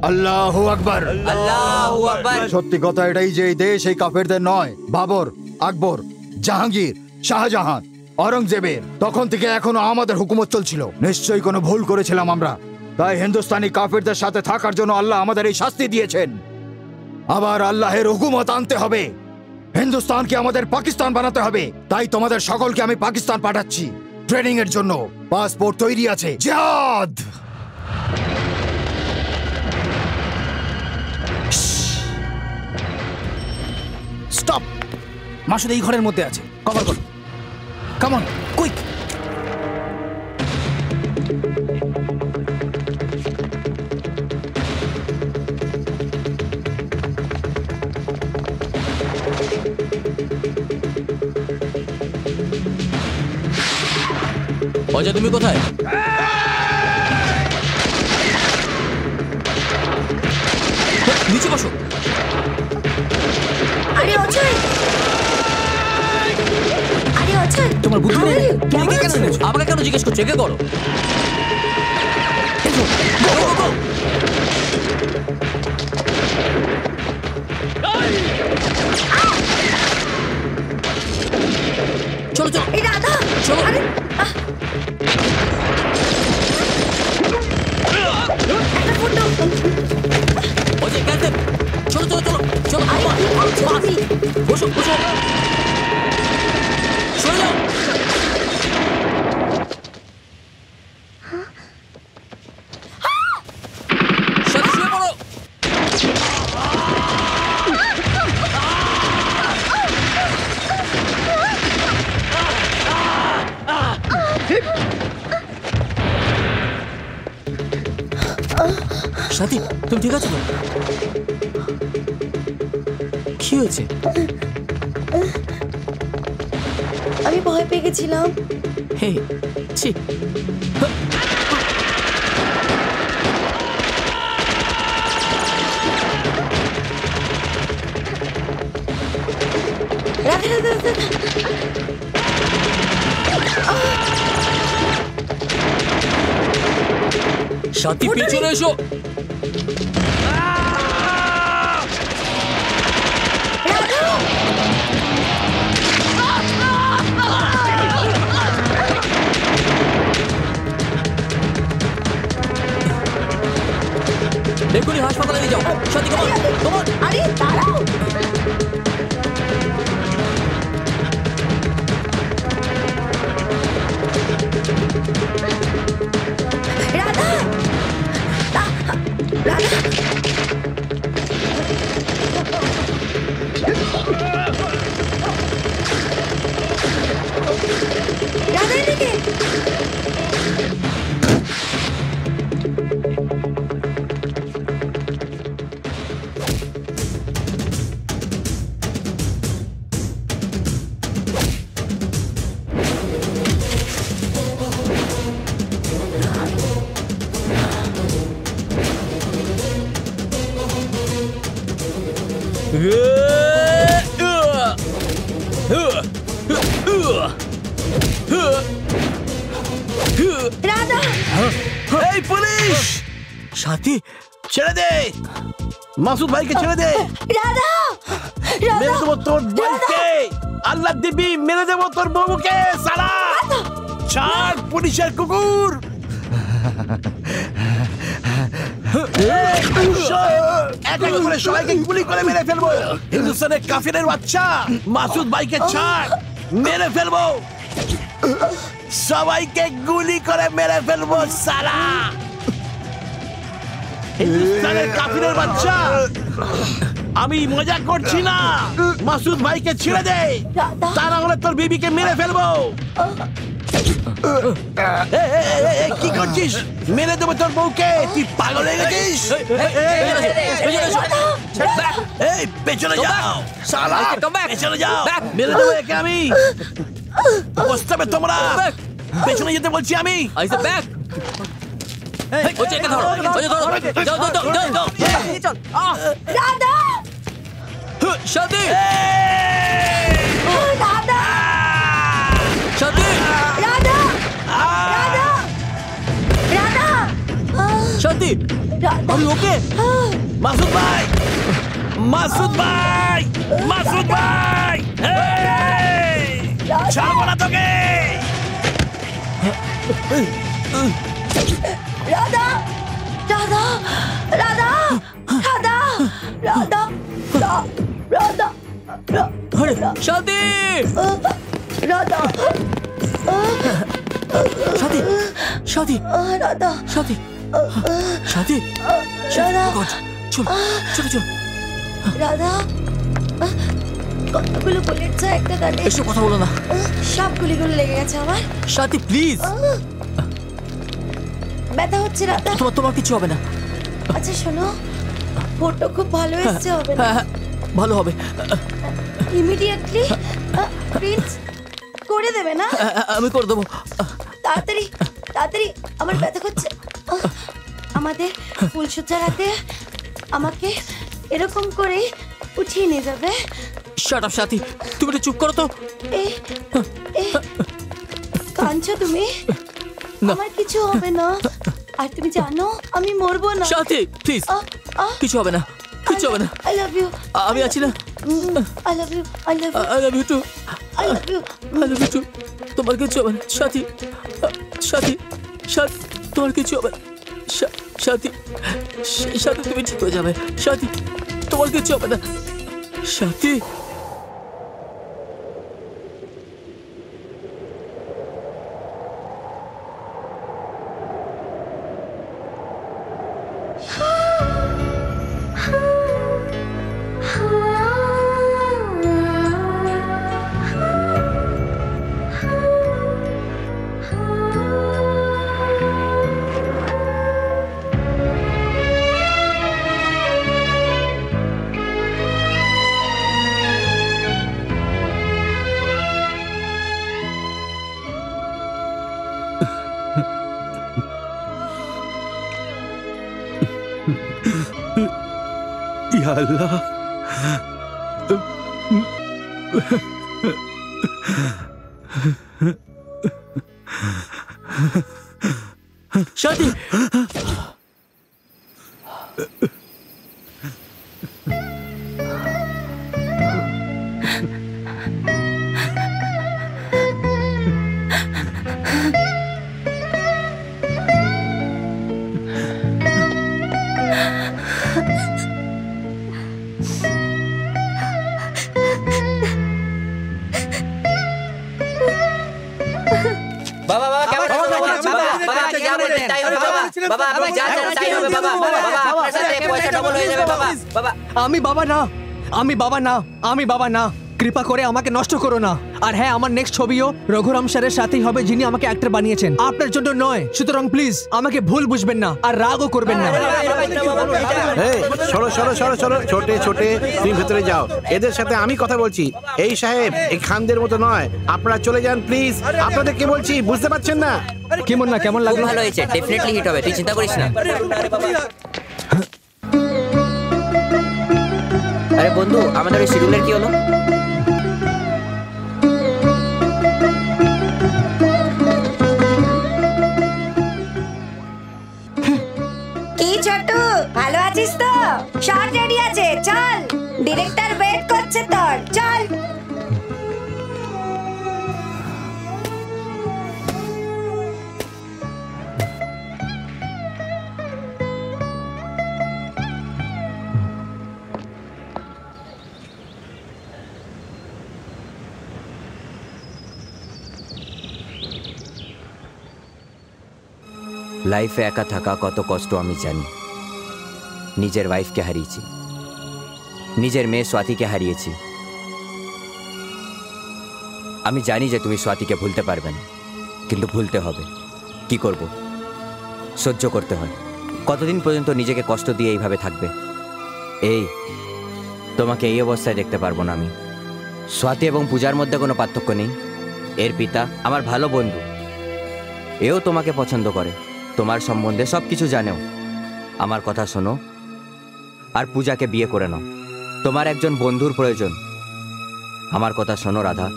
আল্লাহু আকবার, আল্লাহু আকবার। সত্যি কথা এটাই যে এই দেশ এই কাফেরদের নয়, বাবর, আকবর, জাহাঙ্গীর, শাহজাহান, অরঙ্গজেবের তখন থেকে এখনো আমাদের হুকুমত চলছিল। নিশ্চয়ই কোনো ভুল করেছিলাম আমরা, তাই হিন্দুস্তানি কাফেরদের সাথে থাকার জন্য আল্লাহ আমাদের এই শাস্তি দিয়েছেন। আবার আল্লাহের হুকুমত আনতে হবে, হিন্দুস্তানকে আমাদের পাকিস্তান বানাতে হবে। তাই তোমাদের সকলকে আমি পাকিস্তান পাঠাচ্ছি ট্রেনিং এর জন্য। পাসপোর্ট তৈরি আছে, জিহাদ। স্টপ! মাসুদ এই ঘরের মধ্যে আছে, কভার করো। Come on, quick! অজয় তুমি কোথায়? নিচে বসো। আরে অজয়, আরে অজয়, তোমার বুদ্ধি নেই? তুমি একে কেন এনেছো? আমাকে কেন জিজ্ঞেস করছো? একে করো। চলো চলো। এই রাধা, চলো। আরে একটা ফোন দাও। অজয় ক্যান্সেল। চলো চলো চলো চলো। আরে কি করছো তুমি? বসো বসো। সরে যাও। সব শুয়ে পড়ো। সাথী, তুমি ঠিক আছো তো? কি হয়েছে? আমি ভয় পেয়ে গেছিলাম। হে ছি। রাধা রাধা রাধা। সাথী পিছনে এসো। এক্ষুনি হাসপাতালে নিয়ে যাও। সাথী কমান কমান। আরে দাঁড়াও। রাধা, রাধা, রাধা এদিকে। রাধা, এই পুলিশ! সাথী ছেড়ে দে! মাসুদ ভাইকে ছেড়ে দে! রাধা, মেরে রাধা, দেবো তোর বউকে! আল্লাহ দিবি মেরে দেবো তোর বউকে! সালা! ছাড় পুলিশের কুকুর! এক এক করে সবাইকে গুলি করে মেরে ফেলবো! হিন্দুস্তানের কাফিরের বাচ্চা! মাসুদ ভাইকে ছাড়! মেরে ফেলবো! সবাইকে গুলি করে মেরে ফেলবো সালা! হিন্দুস্তানের কাফিরের বাচ্চা! আমি মজা করছি না! মাসুদ ভাইকে ছেড়ে দে! তা না হলে তোর বিবিকে মেরে ফেলবো! কি করছিস? মেরে দেবো তোর বউকে! তুই পাগল হয়ে গেছিস? এই পেছনে যাও! সালা! পেছনে যাও! মেরে দেবো একে আমি! বসতে হবে তোমরা! পেছনে যেতে বলছি আমি! আইসে ব্যাক। ওকে একে ধরো। ওকে ধরো। যাও যাও যাও যাও। চল। রাধা, সাথী রাধা, সাথী রাধা, রাধা, রাধা। শান্তি, আমি ওকে? মাসুদ ভাই, মাসুদ ভাই, মাসুদ ভাই, ছাড়বো না তোকে। রাধা, রাধা, রাধা, রাধা, রাধা, রাধা, আরে শান্তি, রাধা, শান্তি, শান্তি, রাধা, শান্তি, শান্তি, রাধা, চলো চলো চলো। রাধা, কতগুলো বুলেট একটা গানে, এসব কথা বলো না। সব গুলিগুলো লেগে গেছে আমার। শান্তি প্লিজ। ব্যথা হচ্ছে রাধা। তোমার কিছু হবে না। আচ্ছা শোনো, ফটো খুব ভালো এসছে, হবে না? হ্যাঁ ভালো হবে। ইমিডিয়েটলি প্রিন্স করে দেবে না? আমি করে দেবো। তাড়াতাড়ি তাড়াতাড়ি, আমার ব্যথা করছে। আমাদের ফুলসজ্জার হাতে আমাকে এরকম করে উঠিয়ে নিয়ে যাবে। শাট আপ সাথী, তুমি একটু চুপ করো তো। কাঁদছো তুমি? আমার কিছু হবে না, আর তুমি জানো আমি মরবো না। সাথী প্লিজ, কিছু হবে না, কিছু হবে না। I love you. আমি আছি না। I love you, I love you, I love you too, I love you, I love you too. তোমার কিছু হবে না সাথী, সাথী, সাথী, তোমার কিছু হবে না। সাথী, সাথী তুমি ঠিক হয়ে যাবে। সাথী, তোমার কিছু হবে না। সাথী, ইয়া আল্লাহ, সাথী, আমি বাবা না, আমি বাবা না, আমি বাবা না। কৃপা করে আমাকে নষ্ট করো না। আর হ্যাঁ, আমার নেক্সট ছবিও রঘুরাম স্যারের সাথেই হবে, যিনি আমাকে অ্যাক্টর বানিয়েছেন, আপনার জন্য নয়। সুতরাং প্লিজ আমাকে ভুল বুঝবেন না আর রাগও করবেন না। সরো সরো সরো সরো, ছোটে ছোটে তুমি ভেতরে যাও, এদের সাথে আমি কথা বলছি। এই সাহেব, এই খানদের মতো নয়, আপনারা চলে যান প্লিজ। আপনাদের কে বলছি, বুঝতে পারছেন না? কেমন না, কেমন লাগলো? ভালো হয়েছে, ডেফিনেটলি হিট হবে, তুই চিন্তা করিস না। আরে বন্ধু, আমাদের ওই শিডিউলের কি হলো? কি ছোটু, ভালো আছিস তো? শর্ট রেডি আছে, চল। ডিরেক্টর ওয়েট করছে তোর, চল। লাইফে একা থাকা কত কষ্ট আমি জানি। নিজের ওয়াইফকে হারিয়েছি, নিজের মেয়ে স্বাতিকে হারিয়েছি। আমি জানি যে তুমি স্বাতিকে ভুলতে পারবে না, কিন্তু ভুলতে হবে। কি করব, সহ্য করতে হয়। কতদিন পর্যন্ত নিজেকে কষ্ট দিয়ে এইভাবে থাকবে? তোমাকে এই অবস্থায় দেখতে পারবো না আমি। স্বাতি এবং পূজার মধ্যে কোনো পার্থক্য নেই। এর পিতা আমার ভালো বন্ধু, এও তোমাকে পছন্দ করে, তোমার সম্বন্ধে সব কিছু জানেও। আমার কথা শোনো আর পূজাকে বিয়ে করে নাও। তোমার একজন বন্ধুর প্রয়োজন। আমার কথা শোনো রাধা,